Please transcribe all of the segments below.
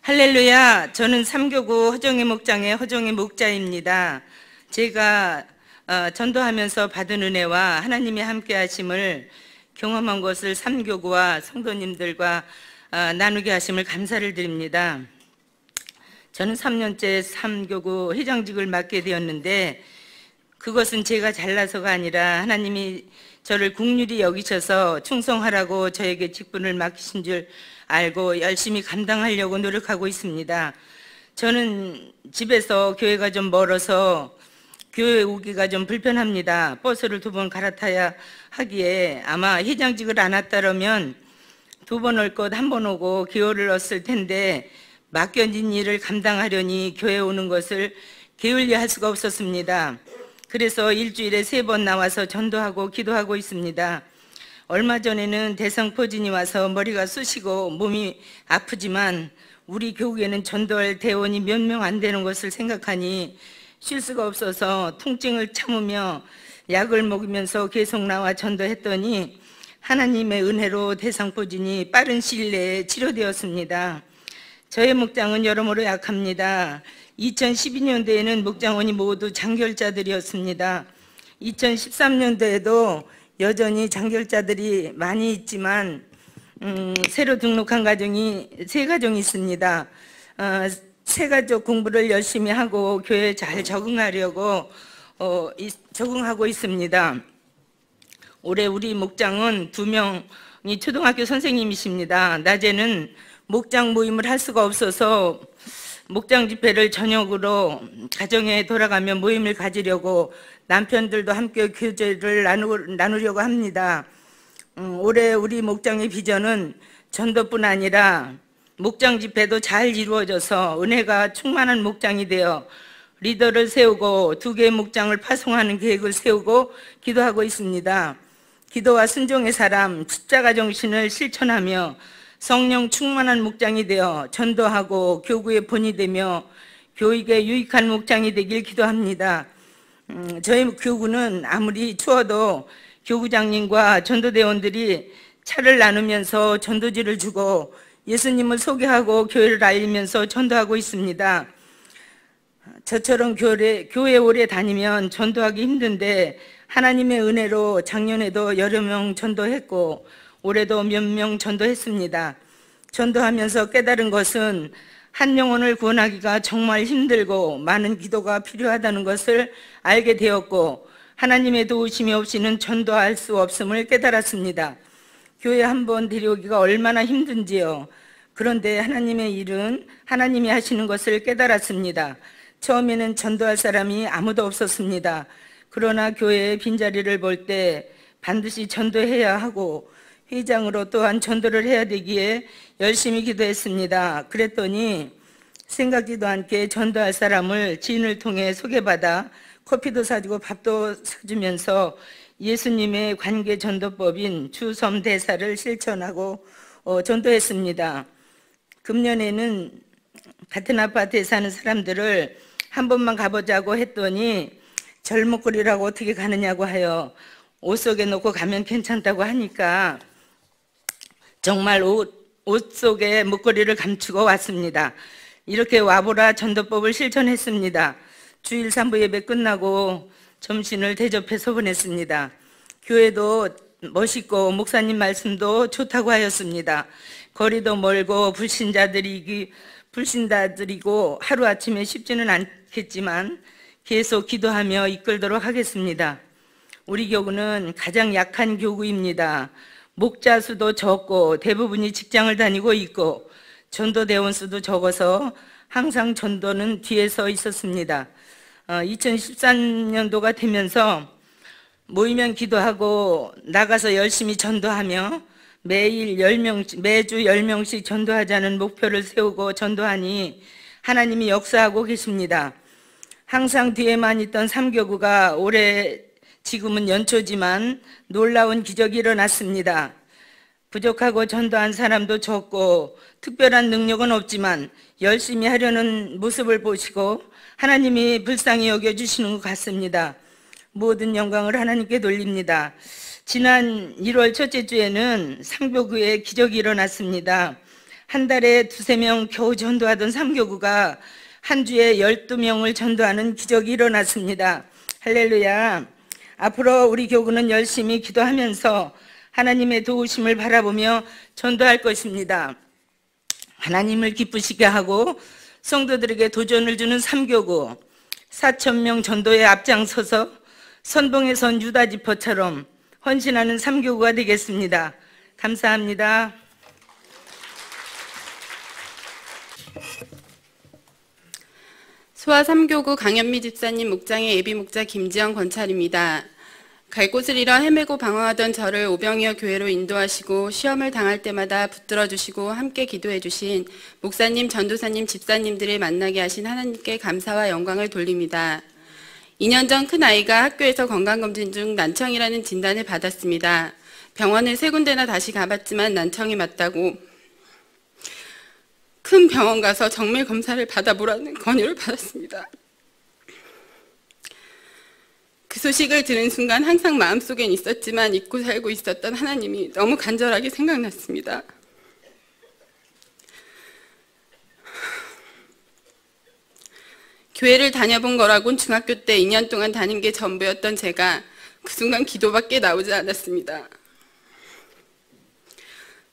할렐루야. 저는 삼교구 허정희 목장의 허정희 목자입니다. 제가 전도하면서 받은 은혜와 하나님의 함께 하심을 경험한 것을 삼교구와 성도님들과 나누게 하심을 감사를 드립니다. 저는 3년째 삼교구 회장직을 맡게 되었는데 그것은 제가 잘나서가 아니라 하나님이 저를 긍휼히 여기셔서 충성하라고 저에게 직분을 맡기신 줄 알고 열심히 감당하려고 노력하고 있습니다. 저는 집에서 교회가 좀 멀어서 교회 오기가 좀 불편합니다. 버스를 2번 갈아타야 하기에 아마 회장직을 안 왔다면 2번 올 것 1번 오고 기호를 얻을 텐데 맡겨진 일을 감당하려니 교회 오는 것을 게을리할 수가 없었습니다. 그래서 일주일에 3번 나와서 전도하고 기도하고 있습니다. 얼마 전에는 대성포진이 와서 머리가 쑤시고 몸이 아프지만 우리 교구에는 전도할 대원이 몇 명 안 되는 것을 생각하니 쉴 수가 없어서 통증을 참으며 약을 먹으면서 계속 나와 전도했더니 하나님의 은혜로 대성포진이 빠른 시일 내에 치료되었습니다. 저의 목장은 여러모로 약합니다. 2012년도에는 목장원이 모두 장결자들이었습니다. 2013년도에도 여전히 장결자들이 많이 있지만 새로 등록한 가정이 3가정이 있습니다. 새가족 공부를 열심히 하고 교회에 잘 적응하려고 적응하고 있습니다. 올해 우리 목장은 2명이 초등학교 선생님이십니다. 낮에는 목장 모임을 할 수가 없어서 목장 집회를 저녁으로 가정에 돌아가며 모임을 가지려고 남편들도 함께 교제를 나누려고 합니다. 올해 우리 목장의 비전은 전도뿐 아니라 목장 집회도 잘 이루어져서 은혜가 충만한 목장이 되어 리더를 세우고 2개의 목장을 파송하는 계획을 세우고 기도하고 있습니다. 기도와 순종의 사람, 십자가 정신을 실천하며 성령 충만한 목장이 되어 전도하고 교구의 본이 되며 교육에 유익한 목장이 되길 기도합니다. 저희 교구는 아무리 추워도 교구장님과 전도대원들이 차를 나누면서 전도지를 주고 예수님을 소개하고 교회를 알리면서 전도하고 있습니다. 저처럼 교회 오래 다니면 전도하기 힘든데 하나님의 은혜로 작년에도 여러 명 전도했고 올해도 몇 명 전도했습니다. 전도하면서 깨달은 것은 한 영혼을 구원하기가 정말 힘들고 많은 기도가 필요하다는 것을 알게 되었고 하나님의 도우심이 없이는 전도할 수 없음을 깨달았습니다. 교회 한번 데려오기가 얼마나 힘든지요. 그런데 하나님의 일은 하나님이 하시는 것을 깨달았습니다. 처음에는 전도할 사람이 아무도 없었습니다. 그러나 교회의 빈자리를 볼 때 반드시 전도해야 하고 회장으로 또한 전도를 해야 되기에 열심히 기도했습니다. 그랬더니 생각지도 않게 전도할 사람을 지인을 통해 소개받아 커피도 사주고 밥도 사주면서 예수님의 관계 전도법인 주섬 대사를 실천하고 전도했습니다. 금년에는 같은 아파트에 사는 사람들을 한 번만 가보자고 했더니 절목걸이라고 어떻게 가느냐고 하여 옷 속에 넣고 가면 괜찮다고 하니까 정말 옷 속에 목걸이를 감추고 왔습니다. 이렇게 와보라 전도법을 실천했습니다. 주일 3부 예배 끝나고 점심을 대접해서 보냈습니다. 교회도 멋있고 목사님 말씀도 좋다고 하였습니다. 거리도 멀고 불신자들이고 하루아침에 쉽지는 않겠지만 계속 기도하며 이끌도록 하겠습니다. 우리 교구는 가장 약한 교구입니다. 목자 수도 적고 대부분이 직장을 다니고 있고 전도대원 수도 적어서 항상 전도는 뒤에 서 있었습니다. 2013년도가 되면서 모이면 기도하고 나가서 열심히 전도하며 매주 10명씩 전도하자는 목표를 세우고 전도하니 하나님이 역사하고 계십니다. 항상 뒤에만 있던 삼교구가 올해 지금은 연초지만 놀라운 기적이 일어났습니다. 부족하고 전도한 사람도 적고 특별한 능력은 없지만 열심히 하려는 모습을 보시고 하나님이 불쌍히 여겨주시는 것 같습니다. 모든 영광을 하나님께 돌립니다. 지난 1월 첫째 주에는 삼교구에 기적이 일어났습니다. 한 달에 두세 명 겨우 전도하던 삼교구가 한 주에 12명을 전도하는 기적이 일어났습니다. 할렐루야. 앞으로 우리 교구는 열심히 기도하면서 하나님의 도우심을 바라보며 전도할 것입니다. 하나님을 기쁘시게 하고 성도들에게 도전을 주는 삼교구, 4,000명 전도에 앞장서서 선봉에 선 유다 지파처럼 헌신하는 삼교구가 되겠습니다. 감사합니다. 소아 3교구 강현미 집사님 목장의 예비 목자 김지영 권찰입니다. 갈 곳을 잃어 헤매고 방황하던 저를 오병이어 교회로 인도하시고 시험을 당할 때마다 붙들어 주시고 함께 기도해 주신 목사님, 전도사님, 집사님들을 만나게 하신 하나님께 감사와 영광을 돌립니다. 2년 전 큰아이가 학교에서 건강검진 중 난청이라는 진단을 받았습니다. 병원을 3군데나 다시 가봤지만 난청이 맞다고 큰 병원 가서 정밀 검사를 받아보라는 권유를 받았습니다. 그 소식을 들은 순간 항상 마음속엔 있었지만 잊고 살고 있었던 하나님이 너무 간절하게 생각났습니다. 교회를 다녀본 거라곤 중학교 때 2년 동안 다닌 게 전부였던 제가 그 순간 기도밖에 나오지 않았습니다.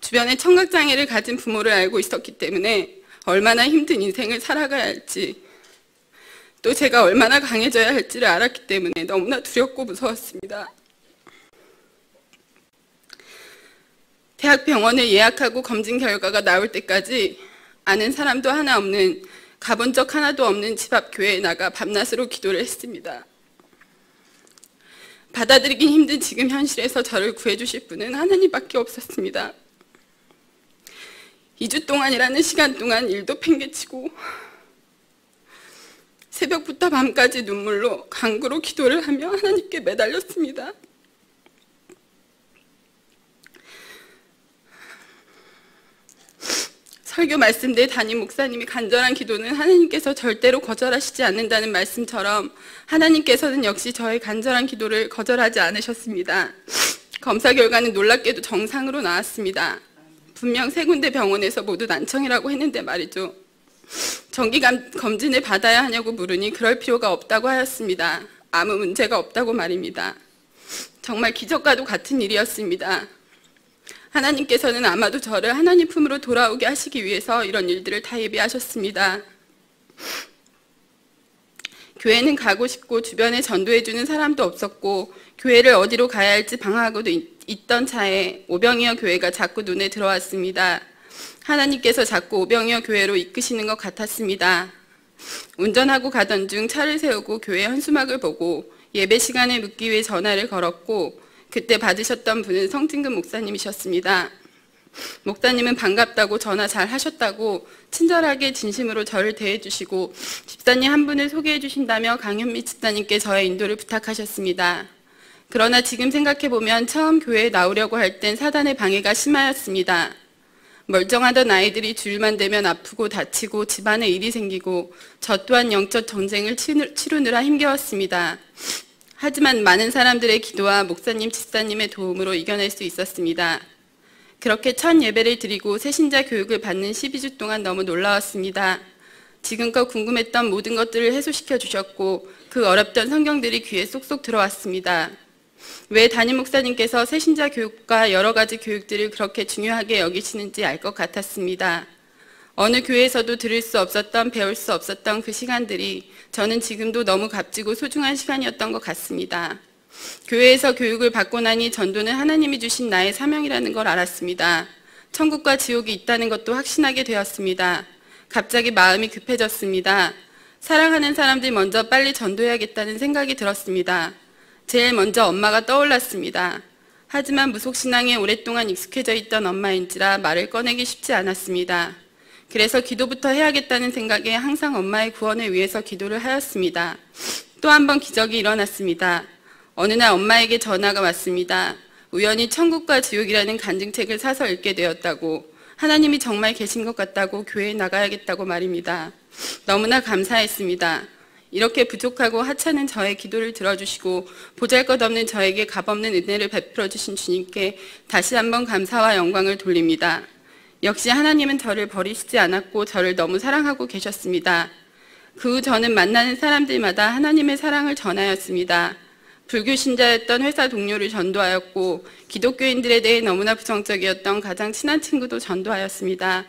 주변에 청각장애를 가진 부모를 알고 있었기 때문에 얼마나 힘든 인생을 살아가야 할지, 또 제가 얼마나 강해져야 할지를 알았기 때문에 너무나 두렵고 무서웠습니다. 대학병원을 예약하고 검진 결과가 나올 때까지 아는 사람도 하나 없는, 가본 적 하나도 없는 집 앞 교회에 나가 밤낮으로 기도를 했습니다. 받아들이긴 힘든 지금 현실에서 저를 구해주실 분은 하나님밖에 없었습니다. 2주 동안이라는 시간 동안 일도 팽개치고 새벽부터 밤까지 눈물로 간구로 기도를 하며 하나님께 매달렸습니다. 설교 말씀 때 담임 목사님이 간절한 기도는 하나님께서 절대로 거절하시지 않는다는 말씀처럼 하나님께서는 역시 저의 간절한 기도를 거절하지 않으셨습니다. 검사 결과는 놀랍게도 정상으로 나왔습니다. 분명 3군데 병원에서 모두 난청이라고 했는데 말이죠. 정기 검진을 받아야 하냐고 물으니 그럴 필요가 없다고 하였습니다. 아무 문제가 없다고 말입니다. 정말 기적과도 같은 일이었습니다. 하나님께서는 아마도 저를 하나님 품으로 돌아오게 하시기 위해서 이런 일들을 다 예비하셨습니다. 교회는 가고 싶고 주변에 전도해주는 사람도 없었고 교회를 어디로 가야 할지 방황하고도 있던 차에 오병이어 교회가 자꾸 눈에 들어왔습니다. 하나님께서 자꾸 오병이어 교회로 이끄시는 것 같았습니다. 운전하고 가던 중 차를 세우고 교회 현수막을 보고 예배 시간에 묻기 위해 전화를 걸었고 그때 받으셨던 분은 성진금 목사님이셨습니다. 목사님은 반갑다고 전화 잘 하셨다고 친절하게 진심으로 저를 대해주시고 집사님 한 분을 소개해 주신다며 강현미 집사님께 저의 인도를 부탁하셨습니다. 그러나 지금 생각해보면 처음 교회에 나오려고 할 땐 사단의 방해가 심하였습니다. 멀쩡하던 아이들이 주일만 되면 아프고 다치고 집안에 일이 생기고 저 또한 영적 전쟁을 치르느라 힘겨웠습니다. 하지만 많은 사람들의 기도와 목사님, 집사님의 도움으로 이겨낼 수 있었습니다. 그렇게 첫 예배를 드리고 새신자 교육을 받는 12주 동안 너무 놀라웠습니다. 지금껏 궁금했던 모든 것들을 해소시켜 주셨고 그 어렵던 성경들이 귀에 쏙쏙 들어왔습니다. 왜 담임 목사님께서 새신자 교육과 여러 가지 교육들을 그렇게 중요하게 여기시는지 알 것 같았습니다. 어느 교회에서도 들을 수 없었던, 배울 수 없었던 그 시간들이 저는 지금도 너무 값지고 소중한 시간이었던 것 같습니다. 교회에서 교육을 받고 나니 전도는 하나님이 주신 나의 사명이라는 걸 알았습니다. 천국과 지옥이 있다는 것도 확신하게 되었습니다. 갑자기 마음이 급해졌습니다. 사랑하는 사람들 먼저 빨리 전도해야겠다는 생각이 들었습니다. 제일 먼저 엄마가 떠올랐습니다. 하지만 무속신앙에 오랫동안 익숙해져 있던 엄마인지라 말을 꺼내기 쉽지 않았습니다. 그래서 기도부터 해야겠다는 생각에 항상 엄마의 구원을 위해서 기도를 하였습니다. 또 한 번 기적이 일어났습니다. 어느 날 엄마에게 전화가 왔습니다. 우연히 천국과 지옥이라는 간증책을 사서 읽게 되었다고, 하나님이 정말 계신 것 같다고 교회에 나가야겠다고 말입니다. 너무나 감사했습니다. 이렇게 부족하고 하찮은 저의 기도를 들어주시고 보잘것없는 저에게 값없는 은혜를 베풀어 주신 주님께 다시 한번 감사와 영광을 돌립니다. 역시 하나님은 저를 버리시지 않았고 저를 너무 사랑하고 계셨습니다. 그 후 저는 만나는 사람들마다 하나님의 사랑을 전하였습니다. 불교 신자였던 회사 동료를 전도하였고 기독교인들에 대해 너무나 부정적이었던 가장 친한 친구도 전도하였습니다.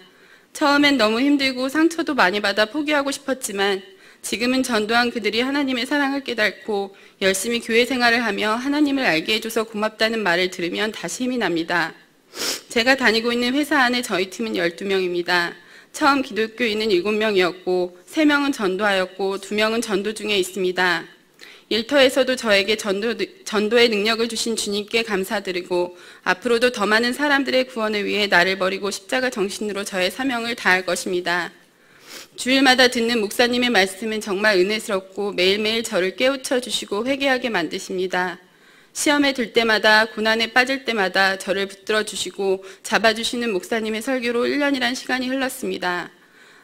처음엔 너무 힘들고 상처도 많이 받아 포기하고 싶었지만 지금은 전도한 그들이 하나님의 사랑을 깨닫고 열심히 교회 생활을 하며 하나님을 알게 해줘서 고맙다는 말을 들으면 다시 힘이 납니다. 제가 다니고 있는 회사 안에 저희 팀은 12명입니다. 처음 기독교인은 7명이었고 3명은 전도하였고 2명은 전도 중에 있습니다. 일터에서도 저에게 전도의 능력을 주신 주님께 감사드리고 앞으로도 더 많은 사람들의 구원을 위해 나를 버리고 십자가 정신으로 저의 사명을 다할 것입니다. 주일마다 듣는 목사님의 말씀은 정말 은혜스럽고 매일매일 저를 깨우쳐 주시고 회개하게 만드십니다. 시험에 들 때마다 고난에 빠질 때마다 저를 붙들어 주시고 잡아주시는 목사님의 설교로 1년이란 시간이 흘렀습니다.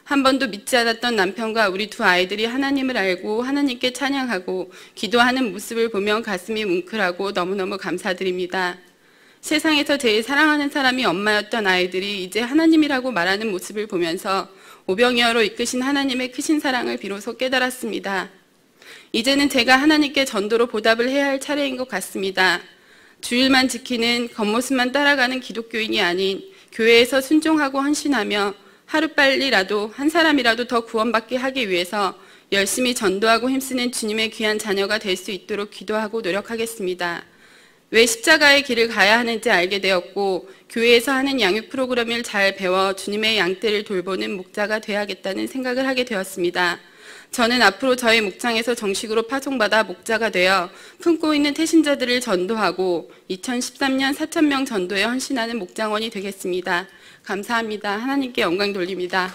한 번도 믿지 않았던 남편과 우리 2 아이들이 하나님을 알고 하나님께 찬양하고 기도하는 모습을 보면 가슴이 뭉클하고 너무너무 감사드립니다. 세상에서 제일 사랑하는 사람이 엄마였던 아이들이 이제 하나님이라고 말하는 모습을 보면서 오병이어로 이끄신 하나님의 크신 사랑을 비로소 깨달았습니다. 이제는 제가 하나님께 전도로 보답을 해야 할 차례인 것 같습니다. 주일만 지키는 겉모습만 따라가는 기독교인이 아닌 교회에서 순종하고 헌신하며 하루빨리라도 한 사람이라도 더 구원받게 하기 위해서 열심히 전도하고 힘쓰는 주님의 귀한 자녀가 될 수 있도록 기도하고 노력하겠습니다. 왜 십자가의 길을 가야 하는지 알게 되었고 교회에서 하는 양육 프로그램을 잘 배워 주님의 양떼를 돌보는 목자가 되어야겠다는 생각을 하게 되었습니다. 저는 앞으로 저희 목장에서 정식으로 파송받아 목자가 되어 품고 있는 태신자들을 전도하고 2013년 4,000명 전도에 헌신하는 목장원이 되겠습니다. 감사합니다. 하나님께 영광 돌립니다.